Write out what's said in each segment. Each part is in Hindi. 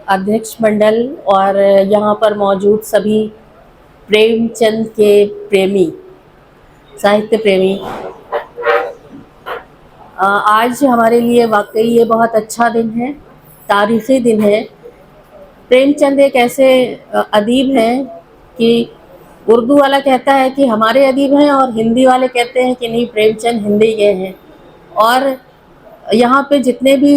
अध्यक्ष मंडल और यहाँ पर मौजूद सभी प्रेमचंद के प्रेमी, साहित्य प्रेमी, आज हमारे लिए वाकई ये बहुत अच्छा दिन है, तारीख़ी दिन है। प्रेमचंद एक ऐसे अदीब हैं कि उर्दू वाला कहता है कि हमारे अदीब हैं और हिंदी वाले कहते हैं कि नहीं, प्रेमचंद हिंदी के हैं। और यहाँ पे जितने भी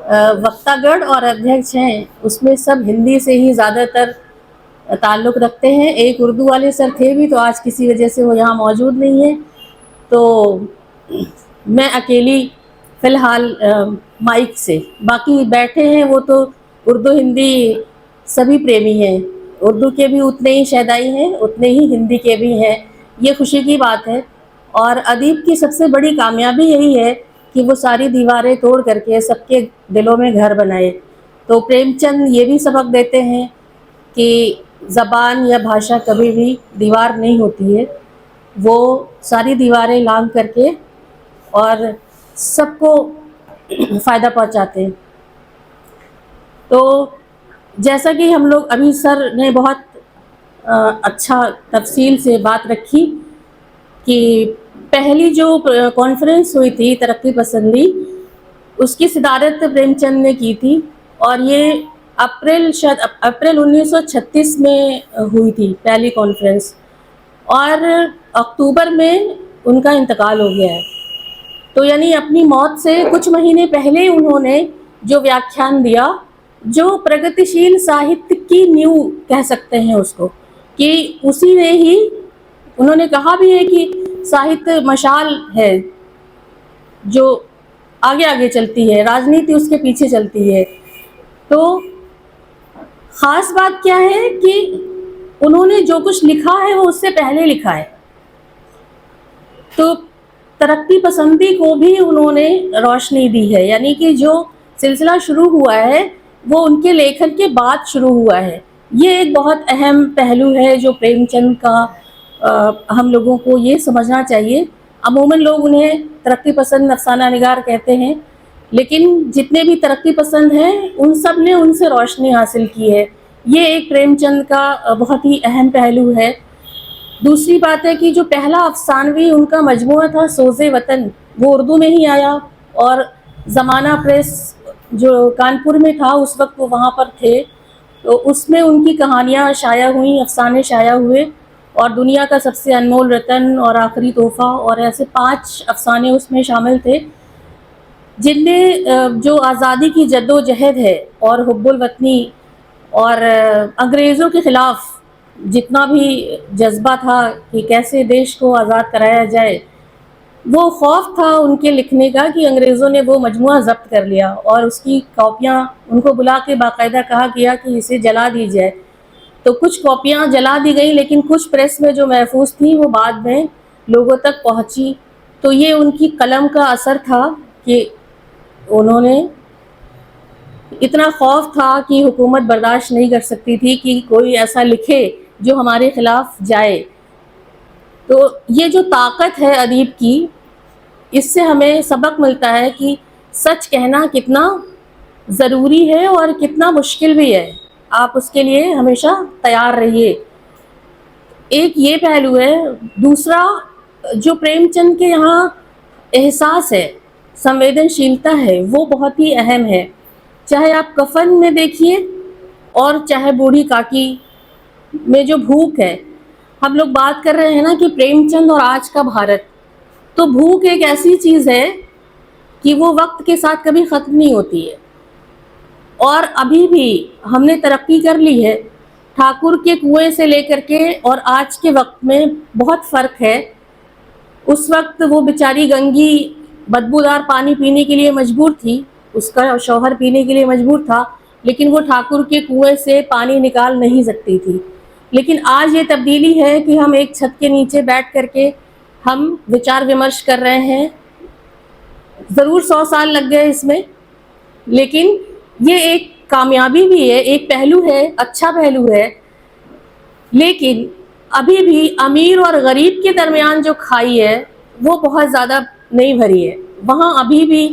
वक्तागण और अध्यक्ष हैं उसमें सब हिंदी से ही ज़्यादातर ताल्लुक़ रखते हैं। एक उर्दू वाले सर थे भी, तो आज किसी वजह से वो यहाँ मौजूद नहीं है, तो मैं अकेली फ़िलहाल माइक से, बाकी बैठे हैं वो तो उर्दू हिंदी सभी प्रेमी हैं। उर्दू के भी उतने ही शैदाई हैं, उतने ही हिंदी के भी हैं। ये खुशी की बात है। और अदीब की सबसे बड़ी कामयाबी यही है कि वो सारी दीवारें तोड़ करके सबके दिलों में घर बनाए। तो प्रेमचंद ये भी सबक देते हैं कि ज़बान या भाषा कभी भी दीवार नहीं होती है, वो सारी दीवारें लांघ करके और सबको फ़ायदा पहुंचाते हैं। तो जैसा कि हम लोग अभी सर ने बहुत अच्छा तफसील से बात रखी कि पहली जो कॉन्फ्रेंस हुई थी तरक्की पसंदी, उसकी सदारत प्रेमचंद ने की थी और ये अप्रैल 1936 में हुई थी पहली कॉन्फ्रेंस, और अक्टूबर में उनका इंतकाल हो गया है। तो यानी अपनी मौत से कुछ महीने पहले उन्होंने जो व्याख्यान दिया, जो प्रगतिशील साहित्य की नींव कह सकते हैं उसको, कि उसी ने ही उन्होंने कहा भी है कि साहित्य मशाल है जो आगे आगे चलती है, राजनीति उसके पीछे चलती है। तो ख़ास बात क्या है कि उन्होंने जो कुछ लिखा है वो उससे पहले लिखा है। तो तरक्की पसंदी को भी उन्होंने रोशनी दी है, यानी कि जो सिलसिला शुरू हुआ है वो उनके लेखन के बाद शुरू हुआ है। ये एक बहुत अहम पहलू है जो प्रेमचंद का हम लोगों को ये समझना चाहिए। अमूमन लोग उन्हें तरक्की पसंद अफसाना निगार कहते हैं, लेकिन जितने भी तरक्की पसंद हैं उन सब ने उनसे रोशनी हासिल की है। ये एक प्रेमचंद का बहुत ही अहम पहलू है। दूसरी बात है कि जो पहला अफसानवी उनका मजमूआ था सोज़े वतन, वो उर्दू में ही आया, और ज़माना प्रेस जो कानपुर में था उस वक्त वो वहाँ पर थे, तो उसमें उनकी कहानियाँ शाया हुई, अफसाने शाया हुए, और दुनिया का सबसे अनमोल रतन और आखिरी तोहफ़ा, और ऐसे 5 अफसाने उसमें शामिल थे जिनमें जो आज़ादी की जद्दोजहद है और हुब्बुल वतनी और अंग्रेज़ों के ख़िलाफ़ जितना भी जज्बा था कि कैसे देश को आज़ाद कराया जाए, वो खौफ था उनके लिखने का कि अंग्रेज़ों ने वो मजमुआ ज़ब्त कर लिया और उसकी कॉपियाँ उनको बुला के बाकायदा कहा गया कि इसे जला दी जाए। तो कुछ कॉपियाँ जला दी गई, लेकिन कुछ प्रेस में जो महफूज थी वो बाद में लोगों तक पहुँची। तो ये उनकी कलम का असर था कि उन्होंने, इतना खौफ था कि हुकूमत बर्दाश्त नहीं कर सकती थी कि कोई ऐसा लिखे जो हमारे ख़िलाफ़ जाए। तो ये जो ताकत है अदीब की, इससे हमें सबक मिलता है कि सच कहना कितना ज़रूरी है और कितना मुश्किल भी है। आप उसके लिए हमेशा तैयार रहिए। एक ये पहलू है। दूसरा, जो प्रेमचंद के यहाँ एहसास है, संवेदनशीलता है, वो बहुत ही अहम है। चाहे आप कफन में देखिए और चाहे बूढ़ी काकी में जो भूख है। हम लोग बात कर रहे हैं ना कि प्रेमचंद और आज का भारत, तो भूख एक ऐसी चीज़ है कि वो वक्त के साथ कभी ख़त्म नहीं होती है। और अभी भी हमने तरक्की कर ली है। ठाकुर के कुएं से लेकर के और आज के वक्त में बहुत फ़र्क है। उस वक्त वो बेचारी गंगी बदबूदार पानी पीने के लिए मजबूर थी, उसका शौहर पीने के लिए मजबूर था, लेकिन वो ठाकुर के कुएं से पानी निकाल नहीं सकती थी। लेकिन आज ये तब्दीली है कि हम एक छत के नीचे बैठ करके हम विचार विमर्श कर रहे हैं। ज़रूर 100 साल लग गए इसमें, लेकिन ये एक कामयाबी भी है, एक पहलू है, अच्छा पहलू है। लेकिन अभी भी अमीर और गरीब के दरमियान जो खाई है वो बहुत ज़्यादा नहीं भरी है। वहाँ अभी भी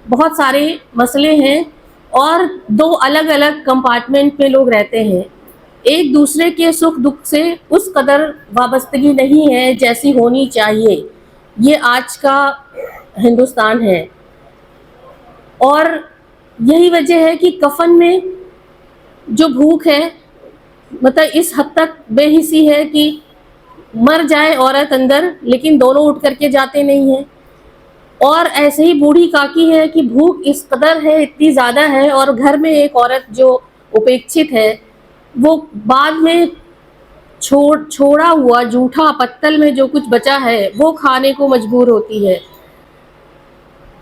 बहुत सारे मसले हैं और दो अलग अलग कंपार्टमेंट में लोग रहते हैं। एक दूसरे के सुख दुख से उस कदर वाबस्तगी नहीं है जैसी होनी चाहिए। ये आज का हिंदुस्तान है, और यही वजह है कि कफन में जो भूख है मतलब इस हद तक बेहिसी है कि मर जाए औरत अंदर, लेकिन दोनों उठ करके जाते नहीं हैं। और ऐसे ही बूढ़ी काकी है कि भूख इस कदर है, इतनी ज़्यादा है, और घर में एक औरत जो उपेक्षित है वो बाद में छोड़ा हुआ जूठा पत्तल में जो कुछ बचा है वो खाने को मजबूर होती है।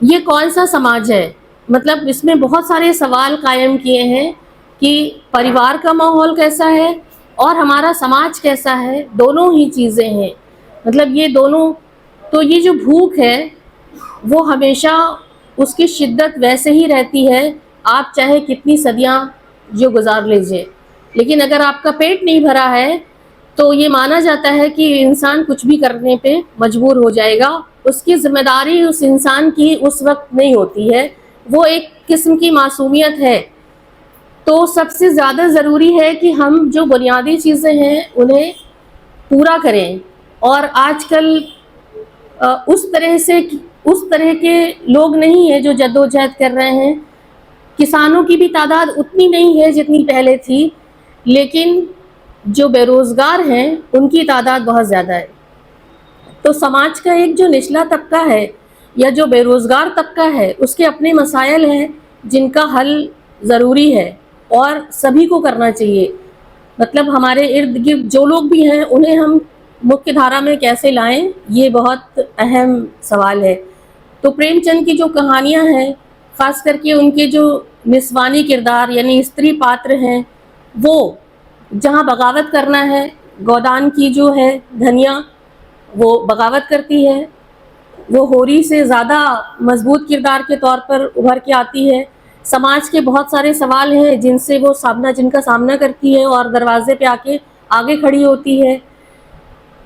ये कौन सा समाज है? मतलब इसमें बहुत सारे सवाल कायम किए हैं कि परिवार का माहौल कैसा है और हमारा समाज कैसा है, दोनों ही चीज़ें हैं। मतलब ये दोनों, तो ये जो भूख है वो हमेशा उसकी शिद्दत वैसे ही रहती है, आप चाहे कितनी सदियां जो गुजार लीजिए। लेकिन अगर आपका पेट नहीं भरा है तो ये माना जाता है कि इंसान कुछ भी करने पे मजबूर हो जाएगा। उसकी जिम्मेदारी उस इंसान की उस वक्त नहीं होती है, वो एक किस्म की मासूमियत है। तो सबसे ज़्यादा ज़रूरी है कि हम जो बुनियादी चीज़ें हैं उन्हें पूरा करें। और आजकल उस तरह के लोग नहीं हैं जो जद्दोजहद कर रहे हैं। किसानों की भी तादाद उतनी नहीं है जितनी पहले थी, लेकिन जो बेरोज़गार हैं उनकी तादाद बहुत ज़्यादा है। तो समाज का एक जो निचला तबका है या जो बेरोज़गार तबका है उसके अपने मसाइल हैं जिनका हल ज़रूरी है और सभी को करना चाहिए। मतलब हमारे इर्द गिर्द जो लोग भी हैं उन्हें हम मुख्य धारा में कैसे लाएं, ये बहुत अहम सवाल है। तो प्रेमचंद की जो कहानियां हैं, ख़ास करके उनके जो निस्वानी किरदार यानी स्त्री पात्र हैं, वो जहाँ बगावत करना है, गोदान की जो है धनिया वो बगावत करती है, वो होरी से ज़्यादा मजबूत किरदार के तौर पर उभर के आती है। समाज के बहुत सारे सवाल हैं जिनका सामना करती है और दरवाजे पे आके आगे खड़ी होती है।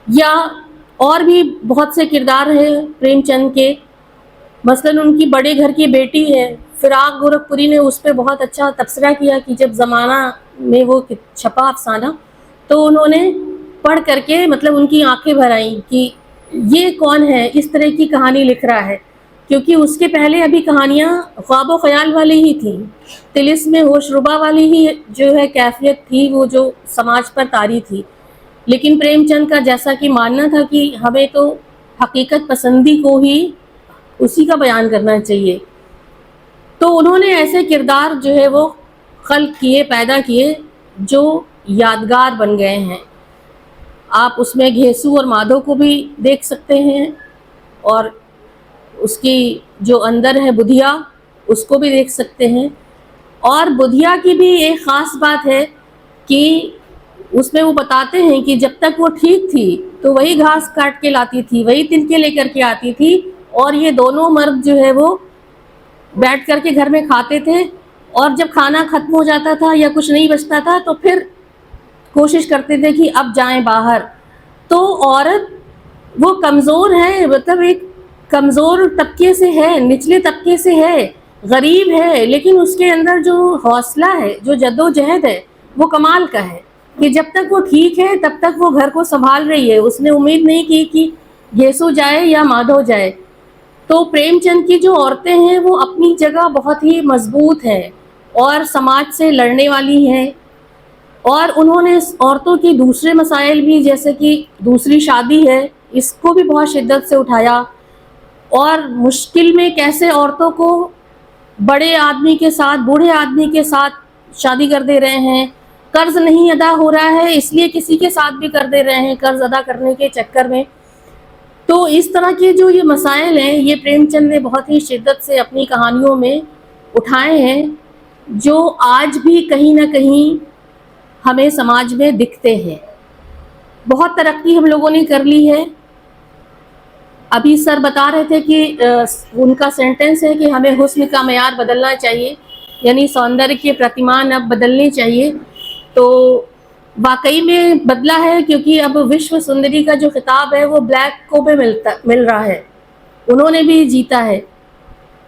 या और भी बहुत से किरदार हैं प्रेमचंद के, मसलन उनकी बड़े घर की बेटी है फिराक गोरखपुरी ने उस पर बहुत अच्छा तबसरा किया कि जब ज़माना में वो छपा अफसाना, तो उन्होंने पढ़ करके मतलब उनकी आंखें भर आईं कि ये कौन है इस तरह की कहानी लिख रहा है। क्योंकि उसके पहले अभी कहानियाँ ख्वाब ख्याल वाली ही थी, तिलिस्म होशरुबा वाली ही जो है कैफियत थी, वो जो समाज पर तारी थी। लेकिन प्रेमचंद का जैसा कि मानना था कि हमें तो हकीकत पसंदी को ही उसी का बयान करना चाहिए, तो उन्होंने ऐसे किरदार जो है वो खल्क किए, पैदा किए जो यादगार बन गए हैं। आप उसमें घेसू और माधो को भी देख सकते हैं, और उसकी जो अंदर है बुधिया उसको भी देख सकते हैं। और बुधिया की भी एक ख़ास बात है कि उसमें वो बताते हैं कि जब तक वो ठीक थी तो वही घास काट के लाती थी, वही तिनके लेकर के आती थी, और ये दोनों मर्द जो है वो बैठ करके घर में खाते थे, और जब खाना ख़त्म हो जाता था या कुछ नहीं बचता था तो फिर कोशिश करते थे कि अब जाएं बाहर। तो औरत वो कमज़ोर है, मतलब एक कमज़ोर तबके से है, निचले तबके से है, गरीब है, लेकिन उसके अंदर जो हौसला है, जो जद्दोजहद है, वो कमाल का है कि जब तक वो ठीक है तब तक वो घर को संभाल रही है। उसने उम्मीद नहीं की कि घेसू जाए या माधो जाए। तो प्रेमचंद की जो औरतें हैं वो अपनी जगह बहुत ही मजबूत हैं और समाज से लड़ने वाली हैं, और उन्होंने इस औरतों की दूसरे मसाइल भी, जैसे कि दूसरी शादी है, इसको भी बहुत शिद्दत से उठाया, और मुश्किल में कैसे औरतों को बड़े आदमी के साथ, बूढ़े आदमी के साथ शादी कर दे रहे हैं, कर्ज नहीं अदा हो रहा है इसलिए किसी के साथ भी कर दे रहे हैं कर्ज अदा करने के चक्कर में। तो इस तरह के जो ये मसाइल हैं ये प्रेमचंद ने बहुत ही शिद्दत से अपनी कहानियों में उठाए हैं, जो आज भी कहीं ना कहीं हमें समाज में दिखते हैं। बहुत तरक्की हम लोगों ने कर ली है। अभी सर बता रहे थे कि उनका सेंटेंस है कि हमें हुस्न का मयार बदलना चाहिए, यानी सौंदर्य के प्रतिमान अब बदलने चाहिए। तो वाकई में बदला है, क्योंकि अब विश्व सुंदरी का जो खिताब है वो ब्लैक को भी मिल रहा है, उन्होंने भी जीता है।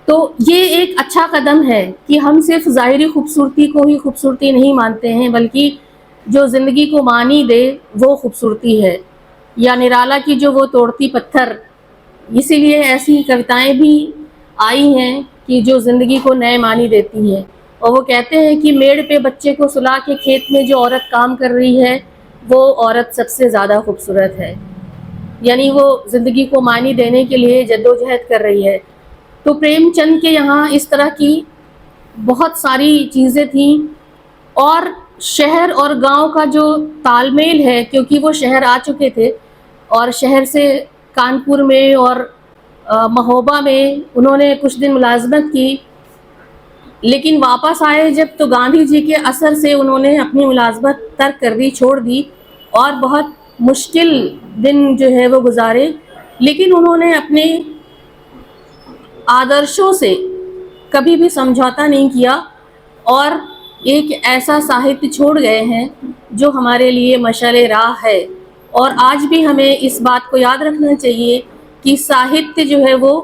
तो ये एक अच्छा कदम है कि हम सिर्फ ज़ाहिरी खूबसूरती को ही खूबसूरती नहीं मानते हैं, बल्कि जो ज़िंदगी को मानी दे वो खूबसूरती है, या निराला की जो वो तोड़ती पत्थर। इसीलिए ऐसी कविताएं भी आई हैं कि जो ज़िंदगी को नए मानी देती हैं। और वो कहते हैं कि मेड़ पे बच्चे को सुला के खेत में जो औरत काम कर रही है वो औरत सबसे ज़्यादा खूबसूरत है, यानी वो ज़िंदगी को मानी देने के लिए जद्दोजहद कर रही है। तो प्रेमचंद के यहाँ इस तरह की बहुत सारी चीज़ें थीं। और शहर और गांव का जो तालमेल है, क्योंकि वो शहर आ चुके थे और शहर से कानपुर में और महोबा में उन्होंने कुछ दिन मुलाजमत की, लेकिन वापस आए जब तो गांधी जी के असर से उन्होंने अपनी मुलाजमत तर्क कर दी, छोड़ दी, और बहुत मुश्किल दिन जो है वो गुजारे। लेकिन उन्होंने अपने आदर्शों से कभी भी समझौता नहीं किया और एक ऐसा साहित्य छोड़ गए हैं जो हमारे लिए मशाले राह है। और आज भी हमें इस बात को याद रखना चाहिए कि साहित्य जो है वो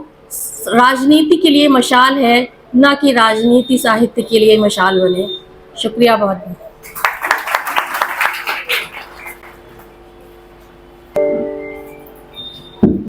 राजनीति के लिए मशाल है, ना कि राजनीति साहित्य के लिए मशाल बने। शुक्रिया बहुत बहुत।